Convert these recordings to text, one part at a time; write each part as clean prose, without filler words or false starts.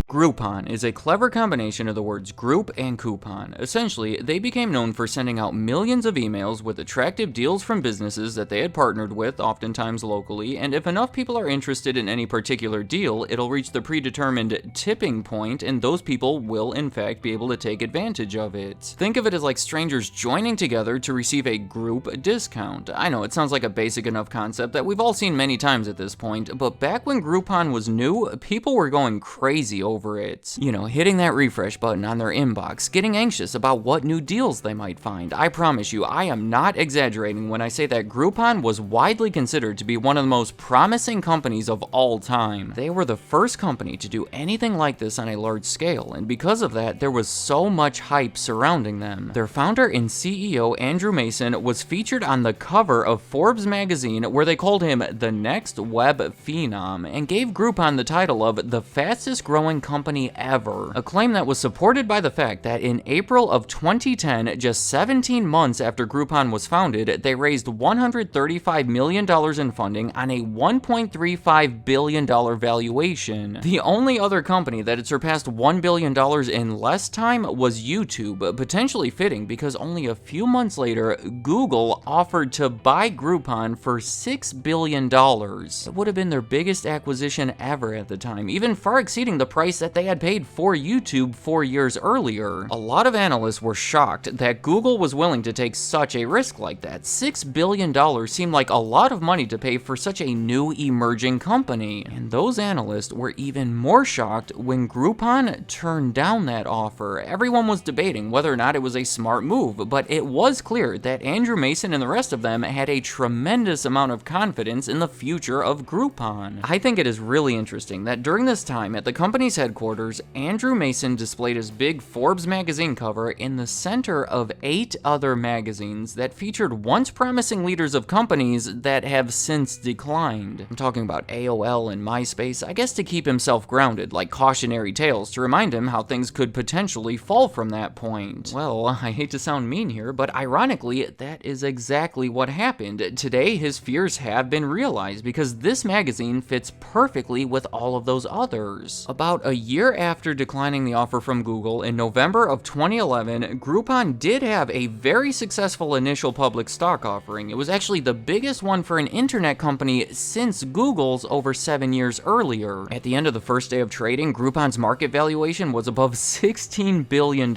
Groupon is a clever combination of the words group and coupon. Essentially, they became known for sending out millions of emails with attractive deals from businesses that they had partnered with, oftentimes locally, and if enough people are interested in any particular deal, it'll reach the predetermined tipping point, and those people will in fact be able to take advantage of it. Think of it as like strangers joining together to receive a group discount. I know, it sounds like a basic enough concept that we've all seen many times at this point, but back when Groupon was new, people were going crazy over it. You know, hitting that refresh button on their inbox, getting anxious about what new deals they might find. I promise you, I am not exaggerating when I say that Groupon was widely considered to be one of the most promising companies of all time. They were the first company to do anything like this on a large scale, and because of that, there was so much hype surrounding them. Their founder and CEO, Andrew Mason, was featured on the cover of Forbes magazine where they called him the next web phenom, and gave Groupon the title of the fastest growing company ever, a claim that was supported by the fact that in April of 2010, just 17 months after Groupon was founded, they raised $135 million in funding on a $1.35 billion valuation. The only other company that had surpassed $1 billion in less time was YouTube, potentially fitting because only a few months later, Google offered to buy Groupon for $6 billion. It would have been their biggest acquisition ever at the time, even far exceeding the price that they had paid for YouTube 4 years earlier. A lot of analysts were shocked that Google was willing to take such a risk like that. $6 billion seemed like a lot of money to pay for such a new emerging company. And those analysts were even more shocked when Groupon turned down that offer. Everyone was debating whether or not it was a smart move, but it was clear that Andrew Mason and the rest of them had a tremendous amount of confidence in the future of Groupon. I think it is really interesting that during this time at the company's headquarters, Andrew Mason displayed his big Forbes magazine cover in the center of 8 other magazines that featured once promising leaders of companies that have since declined. I'm talking about AOL and MySpace, I guess to keep himself grounded, like cautionary tales to remind him how things could potentially fall from that point. Well, I hate to sound mean here, but ironically, that is exactly what happened. Today, his fears have been realized because this magazine fits perfectly with all of those others. About a year after declining the offer from Google, in November of 2011, Groupon did have a very successful initial public stock offering. It was actually the biggest one for an internet company since Google's over 7 years earlier. At the end of the first day of trading, Groupon's market valuation was above $16 billion.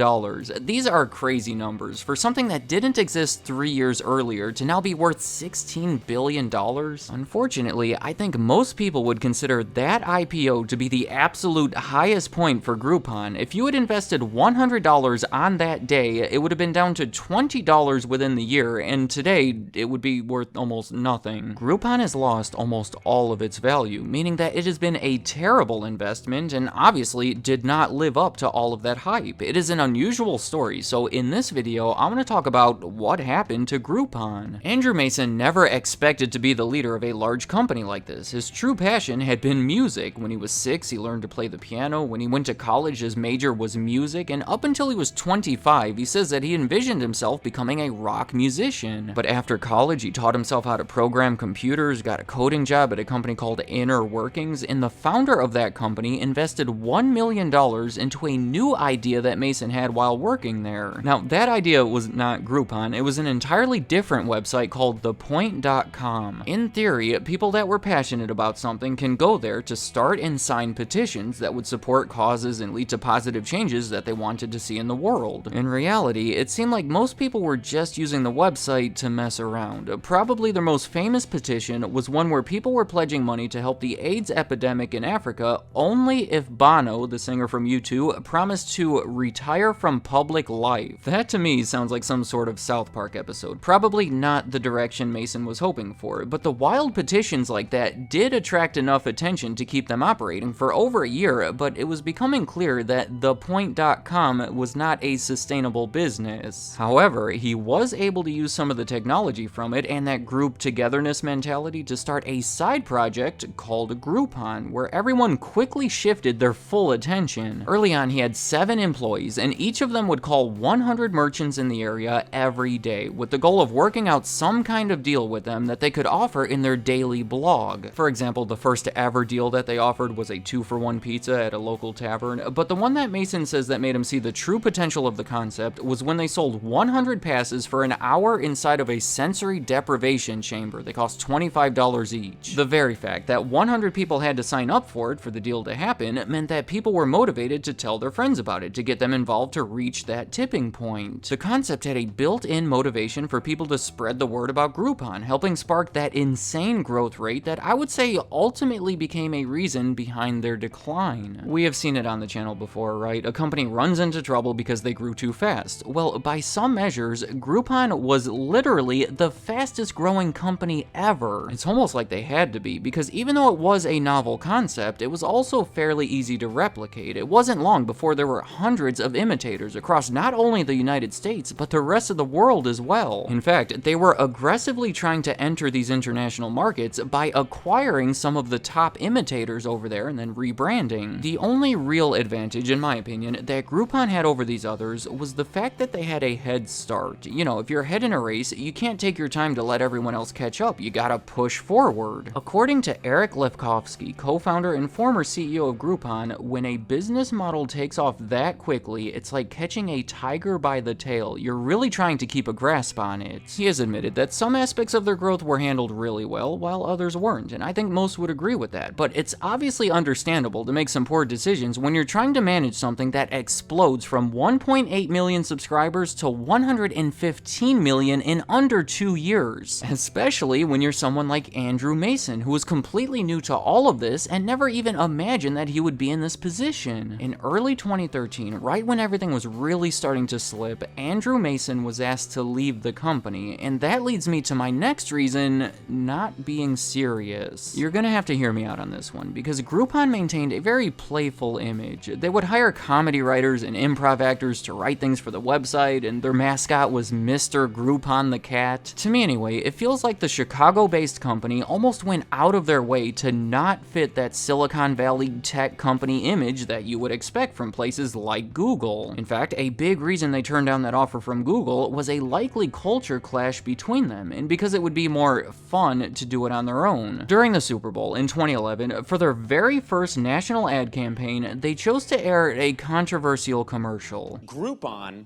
These are crazy numbers. For something that didn't exist 3 years earlier to now be worth $16 billion? Unfortunately, I think most people would consider that IPO to be the absolute highest point for Groupon. If you had invested $100 on that day, it would have been down to $20 within the year, and today it would be worth almost nothing. Groupon has lost almost all of its value, meaning that it has been a terrible investment and obviously did not live up to all of that hype. It is an unusual story, so in this video, I want to talk about what happened to Groupon. Andrew Mason never expected to be the leader of a large company like this. His true passion had been music. When he was 6, he learned to play the piano. When he went to college, his major was music, and up until he was 25, he says that he envisioned himself becoming a rock musician. But after college, he taught himself how to program computers, got a coding job at a company called Inner Workings, and the founder of that company invested $1 million into a new idea that Mason had while working there. Now, that idea was not Groupon. It was an entirely different website called thepoint.com. In theory, people that were passionate about something can go there to start and sign petitions that would support causes and lead to positive changes that they wanted to see in the world. In reality, it seemed like most people were just using the website to mess around. Probably their most famous petition was one where people were pledging money to help the AIDS epidemic in Africa only if Bono, the singer from U2, promised to retire from public life. That to me sounds like some sort of South Park episode. Probably not the direction Mason was hoping for, but the wild petitions like that did attract enough attention to keep them operating for over a year but it was becoming clear that thepoint.com was not a sustainable business. However, he was able to use some of the technology from it and that group togetherness mentality to start a side project called Groupon, where everyone quickly shifted their full attention. Early on, he had 7 employees, and each of them would call 100 merchants in the area every day, with the goal of working out some kind of deal with them that they could offer in their daily blog. For example, the first ever deal that they offered was a 2-for-1 pizza at a local tavern, but the one that Mason says that made him see the true potential of the concept was when they sold 100 passes for an hour inside of a sensory deprivation chamber. They cost $25 each. The very fact that 100 people had to sign up for it for the deal to happen meant that people were motivated to tell their friends about it to get them involved to reach that tipping point. The concept had a built-in motivation for people to spread the word about Groupon, helping spark that insane growth rate that I would say ultimately became a reason behind their decline. We have seen it on the channel before, right? A company runs into trouble because they grew too fast. Well, by some measures, Groupon was literally the fastest growing company ever. It's almost like they had to be, because even though it was a novel concept, it was also fairly easy to replicate. It wasn't long before there were hundreds of imitators across not only the United States, but the rest of the world as well. In fact, they were aggressively trying to enter these international markets by acquiring some of the top imitators over there and then rebranding. The only real advantage, in my opinion, that Groupon had over these others was the fact that they had a head start. You know, if you're ahead in a race, you can't take your time to let everyone else catch up. You gotta push forward. According to Eric Lefkowski, co-founder and former CEO of Groupon, when a business model takes off that quickly, it's like catching a tiger by the tail. You're really trying to keep a grasp on it. He has admitted that some aspects of their growth were handled really well, while others weren't, and I think most would agree with that. But it's obviously understandable to make some poor decisions when you're trying to manage something that explodes from 1.8 million subscribers to 115 million in under 2 years. Especially when you're someone like Andrew Mason, who was completely new to all of this and never even imagined that he would be in this position. In early 2013, right when everything was really starting to slip, Andrew Mason was asked to leave the company, and that leads me to my next reason: not being serious. You're gonna have to hear me out on this one, because Groupon maintained a very playful image. They would hire comedy writers and improv actors to write things for the website, and their mascot was Mr. Groupon the cat. To me anyway, it feels like the Chicago-based company almost went out of their way to not fit that Silicon Valley tech company image that you would expect from places like Google. In fact, a big reason they turned down that offer from Google was a likely culture clash between them, and because it would be more fun to do it on their own. During the Super Bowl in 2011, for their very first national ad campaign, they chose to air a controversial commercial. Groupon,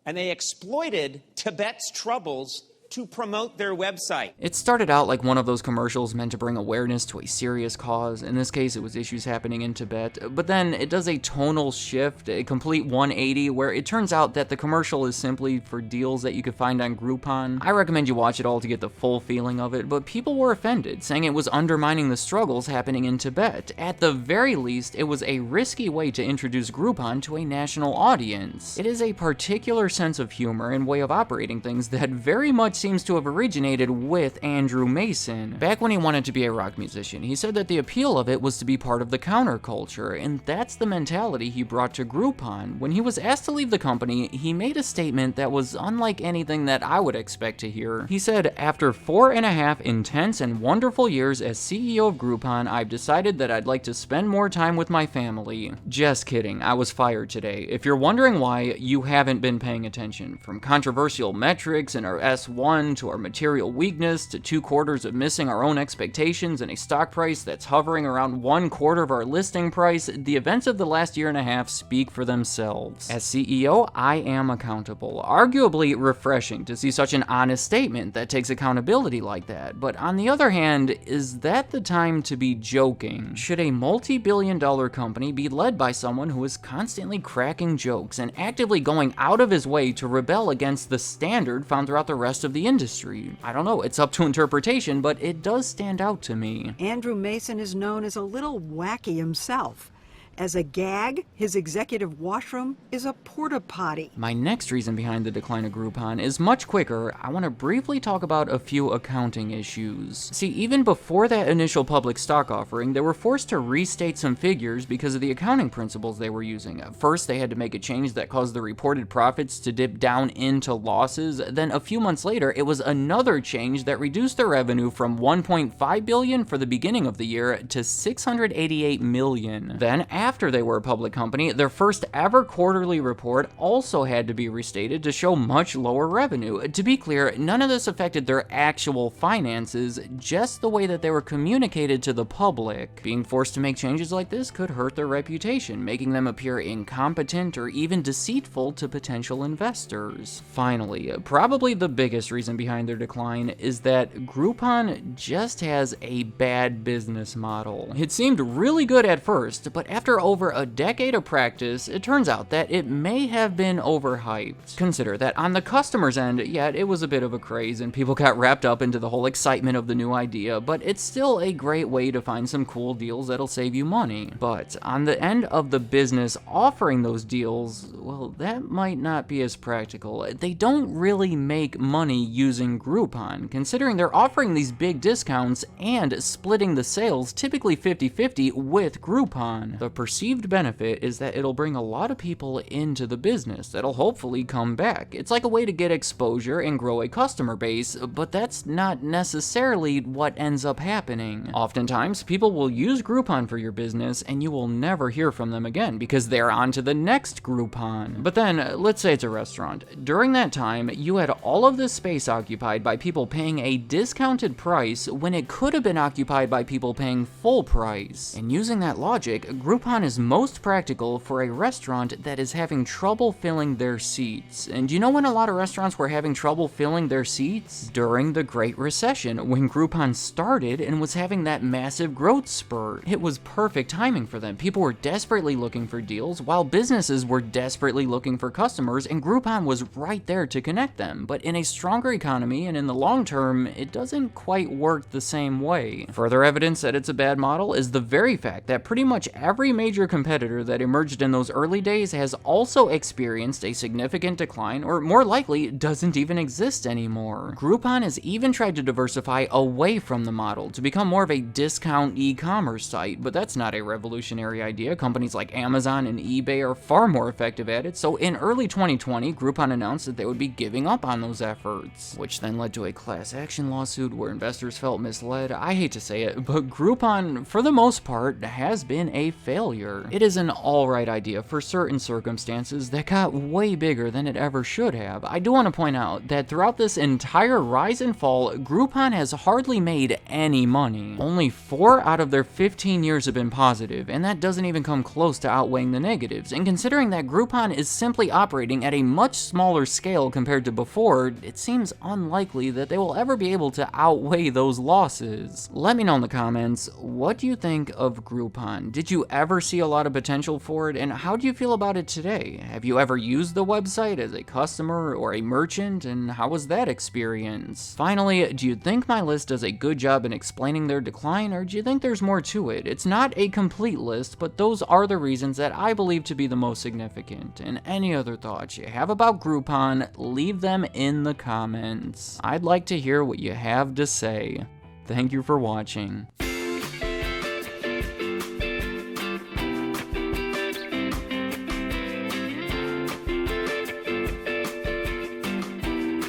and they exploited Tibet's troubles to promote their website. It started out like one of those commercials meant to bring awareness to a serious cause. In this case, it was issues happening in Tibet. But then it does a tonal shift, a complete 180, where it turns out that the commercial is simply for deals that you could find on Groupon. I recommend you watch it all to get the full feeling of it, but people were offended, saying it was undermining the struggles happening in Tibet. At the very least, it was a risky way to introduce Groupon to a national audience. It is a particular sense of humor and way of operating things that very much seems to have originated with Andrew Mason. Back when he wanted to be a rock musician, he said that the appeal of it was to be part of the counterculture, and that's the mentality he brought to Groupon. When he was asked to leave the company, he made a statement that was unlike anything that I would expect to hear. He said, "After 4.5 intense and wonderful years as CEO of Groupon, I've decided that I'd like to spend more time with my family." Just kidding, I was fired today. If you're wondering why, you haven't been paying attention. From controversial metrics in our S1 to our material weakness, to 2 quarters of missing our own expectations and a stock price that's hovering around 1/4 of our listing price, the events of the last 1.5 years speak for themselves. As CEO, I am accountable. Arguably refreshing to see such an honest statement that takes accountability like that, but on the other hand, is that the time to be joking? Should a multi-billion-dollar company be led by someone who is constantly cracking jokes and actively going out of his way to rebel against the standard found throughout the rest of the industry? I don't know, it's up to interpretation, but it does stand out to me. Andrew Mason is known as a little wacky himself. As a gag, his executive washroom is a porta potty. My next reason behind the decline of Groupon is much quicker. I want to briefly talk about a few accounting issues. See, even before that initial public stock offering, they were forced to restate some figures because of the accounting principles they were using. First, they had to make a change that caused the reported profits to dip down into losses. Then a few months later, it was another change that reduced their revenue from $1.5 billion for the beginning of the year to $688 million. Then, after they were a public company, their first ever quarterly report also had to be restated to show much lower revenue. To be clear, none of this affected their actual finances, just the way that they were communicated to the public. Being forced to make changes like this could hurt their reputation, making them appear incompetent or even deceitful to potential investors. Finally, probably the biggest reason behind their decline is that Groupon just has a bad business model. It seemed really good at first, but after over a decade of practice, it turns out that it may have been overhyped. Consider that on the customer's end, yeah, it was a bit of a craze and people got wrapped up into the whole excitement of the new idea, but it's still a great way to find some cool deals that'll save you money. But on the end of the business offering those deals, well, that might not be as practical. They don't really make money using Groupon, considering they're offering these big discounts and splitting the sales, typically 50-50, with Groupon. The perceived benefit is that it'll bring a lot of people into the business that'll hopefully come back. It's like a way to get exposure and grow a customer base, but that's not necessarily what ends up happening. Oftentimes, people will use Groupon for your business and you will never hear from them again because they're on to the next Groupon. But then, let's say it's a restaurant. During that time, you had all of this space occupied by people paying a discounted price when it could have been occupied by people paying full price. And using that logic, Groupon is most practical for a restaurant that is having trouble filling their seats. And you know when a lot of restaurants were having trouble filling their seats? During the Great Recession, when Groupon started and was having that massive growth spurt. It was perfect timing for them. People were desperately looking for deals, while businesses were desperately looking for customers, and Groupon was right there to connect them. But in a stronger economy and in the long term, it doesn't quite work the same way. Further evidence that it's a bad model is the very fact that pretty much every major competitor that emerged in those early days has also experienced a significant decline, or more likely, doesn't even exist anymore. Groupon has even tried to diversify away from the model to become more of a discount e-commerce site, but that's not a revolutionary idea. Companies like Amazon and eBay are far more effective at it, so in early 2020, Groupon announced that they would be giving up on those efforts, which then led to a class action lawsuit where investors felt misled. I hate to say it, but Groupon, for the most part, has been a failure. It is an alright idea for certain circumstances that got way bigger than it ever should have. I do want to point out that throughout this entire rise and fall, Groupon has hardly made any money. Only 4 out of their 15 years have been positive, and that doesn't even come close to outweighing the negatives. And considering that Groupon is simply operating at a much smaller scale compared to before, it seems unlikely that they will ever be able to outweigh those losses. Let me know in the comments, what do you think of Groupon? Did you ever see a lot of potential for it, and how do you feel about it today? Have you ever used the website as a customer or a merchant, and how was that experience? Finally, do you think my list does a good job in explaining their decline, or do you think there's more to it? It's not a complete list, but those are the reasons that I believe to be the most significant. And any other thoughts you have about Groupon, leave them in the comments. I'd like to hear what you have to say. Thank you for watching.